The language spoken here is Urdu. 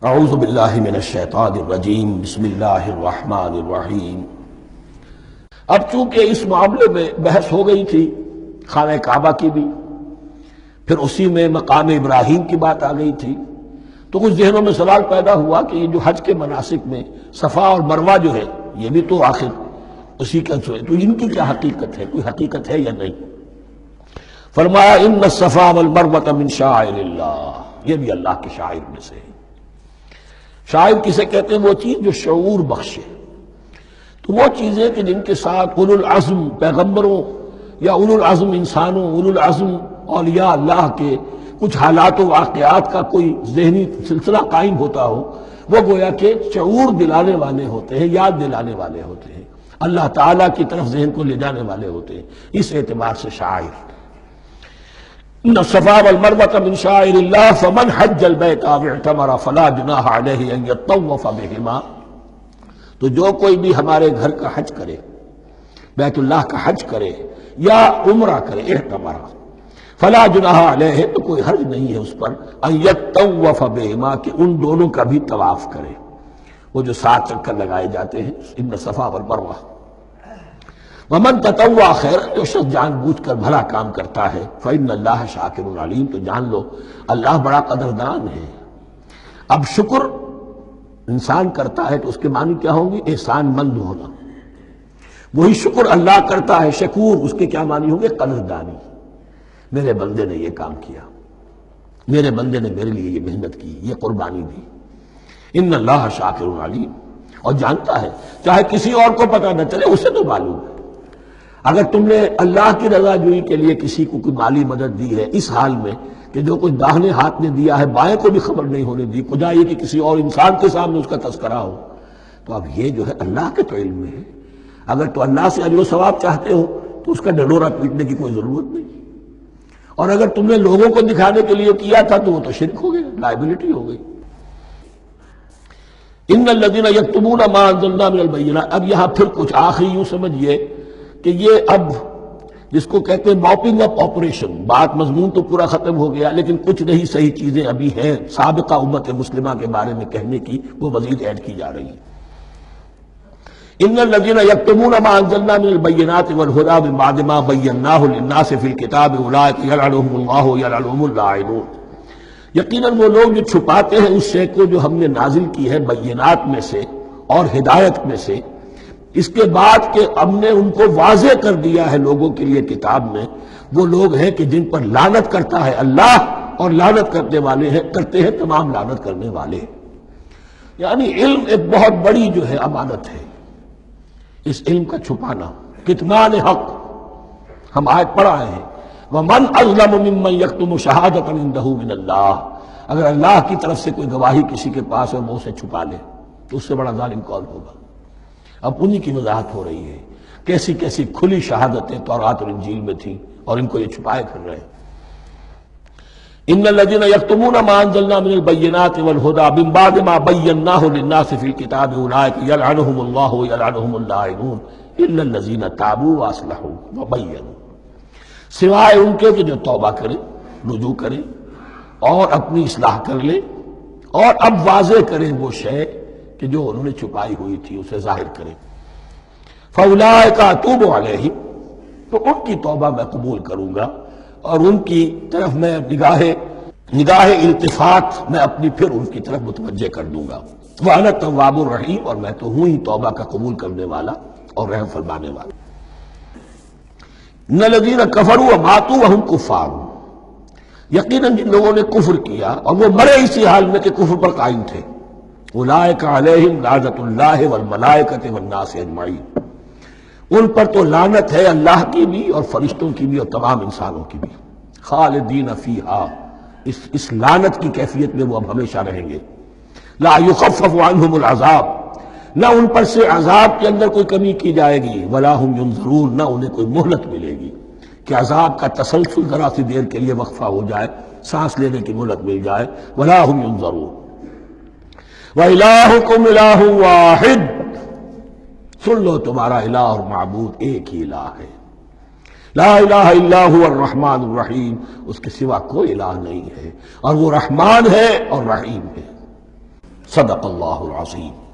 اعوذ باللہ من الشیطان الرجیم بسم اللہ الرحمن الرحیم۔ اب چونکہ اس معاملے میں بحث ہو گئی تھی خانہ کعبہ کی بھی، پھر اسی میں مقام ابراہیم کی بات آ گئی تھی، تو کچھ ذہنوں میں سوال پیدا ہوا کہ یہ جو حج کے مناسک میں صفا اور مروہ جو ہے یہ بھی تو آخر اسی کا جو ہے، تو ان کی کیا حقیقت ہے، کوئی حقیقت ہے یا نہیں؟ فرمایا ان الصفا والمروہ من شعائر اللہ، یہ بھی اللہ کے شعائر میں سے ہے۔ شاعر کسے کہتے ہیں؟ وہ چیز جو شعور بخشے، تو وہ چیزیں کہ جن کے ساتھ اولو العزم پیغمبروں یا اولو العزم انسانوں، اولو العزم اولیاء اللہ کے کچھ حالات و واقعات کا کوئی ذہنی سلسلہ قائم ہوتا ہو، وہ گویا کہ شعور دلانے والے ہوتے ہیں، یاد دلانے والے ہوتے ہیں، اللہ تعالیٰ کی طرف ذہن کو لے جانے والے ہوتے ہیں۔ اس اعتبار سے شاعر ان الصفا والمروہ من شعائر اللہ فمن حج البیت او اعتمر فلا جناح علیہ ان یطوف بہما، تو جو کوئی بھی ہمارے گھر کا حج کرے، بیت اللہ کا حج کرے یا عمرہ کرے، اعتمر، فلا جناح علیہ، تو کوئی حرج نہیں ہے اس پر، ان یطوف بہما، کہ ان دونوں کا بھی طواف کرے، وہ جو 7 چکر لگائے جاتے ہیں، ان الصفا والمروہ۔ ومن تطوع خیر، جو شخص جان بوجھ کر بھلا کام کرتا ہے، فإن اللہ شاکر علیم، تو جان لو اللہ بڑا قدردان ہے۔ اب شکر انسان کرتا ہے تو اس کے معنی کیا ہوں گے؟ احسان مند ہونا۔ وہی شکر اللہ کرتا ہے شکور، اس کے کیا معنی ہوں گے؟ قدردانی۔ میرے بندے نے یہ کام کیا، میرے بندے نے میرے لیے یہ محنت کی، یہ قربانی دی۔ ان اللہ شاکر علیم، اور جانتا ہے، چاہے کسی اور کو پتہ نہ چلے، اسے تو معلوم ہے۔ اگر تم نے اللہ کی رضا جوئی کے لیے کسی کو کوئی مالی مدد دی ہے اس حال میں کہ جو کچھ داہنے ہاتھ نے دیا ہے بائیں کو بھی خبر نہیں ہونے دی، خدا یہ کہ کسی اور انسان کے سامنے اس کا تذکرہ ہو، تو اب یہ جو ہے اللہ کے تو علم میں ہے۔ اگر تو اللہ سے اجر و ثواب چاہتے ہو تو اس کا ڈنڈورا پیٹنے کی کوئی ضرورت نہیں، اور اگر تم نے لوگوں کو دکھانے کے لیے کیا تھا تو وہ تو شرک ہو گئی، لائبلٹی ہو گئی۔ ان الذین یکتمون ما انزلنا من البینات، اب یہاں پھر کچھ آخری یوں سمجھیے کہ یہ اب جس کو کہتے ہیں موپنگ اپ آپریشن، بات مضمون تو پورا ختم ہو گیا لیکن کچھ نہیں صحیح چیزیں ابھی ہیں سابقہ امت مسلمہ کے بارے میں کہنے کی، وہ مزید ایڈ کی جا رہی ہیں۔ ان الذین یکتمون ما انزلنا من البینات والہدی من بعد ما بیناہ للناس فی الکتاب اولئک یلعنهم اللہ یلعنهم اللاعنون، یقیناً وہ لوگ جو چھپاتے ہیں اس شے کو جو ہم نے نازل کی ہے بینات میں سے اور ہدایت میں سے، اس کے بعد کہ ہم نے ان کو واضح کر دیا ہے لوگوں کے لیے کتاب میں، وہ لوگ ہیں کہ جن پر لعنت کرتا ہے اللہ، اور لعنت کرتے ہیں تمام لعنت کرنے والے۔ یعنی علم ایک بہت بڑی جو ہے امانت ہے، اس علم کا چھپانا، کتمان حق ہم آیت پڑھ آئے ہیں، وَمَنْ أَظْلَمُ مِمَّنْ يَكْتُمُ شَهَادَةً عِندَهُ مِنَ اللَّهِ، اگر اللہ کی طرف سے کوئی گواہی کسی کے پاس ہے وہ اسے چھپا لے تو اس سے بڑا ظالم کون ہوگا؟ اب انہی کی وضاحت ہو رہی ہے، کیسی کیسی کھلی شہادتیں تورات اور انجیل میں تھیں اور ان کو یہ چھپائے کر رہے ہیں۔ ان الذین یکتمون ما انزلنا من البینات والہدی من بعد ما بیناہ للناس فی الکتاب اولئک یلعنهم اللہ یلعنهم اللاعنون الا الذین تابوا واصلحوا وبینوا، سوائے ان کے کہ جو توبہ کریں، رجوع کریں اور اپنی اصلاح کر لیں اور اب واضح کریں وہ شے کہ جو انہوں نے چھپائی ہوئی تھی اسے ظاہر کریں۔ فَأُولَٰئِکَ أَتُوبُ عَلَیْہِمْ، تو ان کی توبہ میں قبول کروں گا اور ان کی طرف میں نگاہ التفات میں اپنی پھر ان کی طرف متوجہ کر دوں گا۔ وَأَنَا التَّوَّابُ الرَّحِيمُ، اور میں تو ہوں ہی توبہ کا قبول کرنے والا اور رحم فرمانے والا۔ إِنَّ الَّذِينَ كَفَرُوا وَمَاتُوا وَهُمْ كُفَّارٌ، یقیناً جن لوگوں نے کفر کیا اور وہ مرے اسی حال میں کہ کفر پر قائم تھے، اولئک علیہم لعنۃ اللہ والملائکۃ والناس اجمعین، ان پر تو لعنت ہے اللہ کی بھی اور فرشتوں کی بھی اور تمام انسانوں کی بھی، خالدین فیہا، اس لعنت کی کیفیت میں وہ اب ہمیشہ رہیں گے۔ لا یخفف عنہم العذاب، نہ ان پر سے عذاب کے اندر کوئی کمی کی جائے گی، ولا ہم ینظرون، نہ انہیں کوئی مہلت ملے گی کہ عذاب کا تسلسل ذرا سی دیر کے لیے وقفہ ہو جائے، سانس لینے کی مہلت مل جائے، ولا ہم ینظرون۔ وَإِلَٰهُكُمْ إِلَٰهٌ وَاحِدٌ، سن لو تمہارا الہ اور معبود ایک ہی الہ ہے، لا الہ الا هو الرحمن الرحیم، اس کے سوا کوئی الہ نہیں ہے اور وہ رحمان ہے اور رحیم ہے۔ صدق اللہ العظیم۔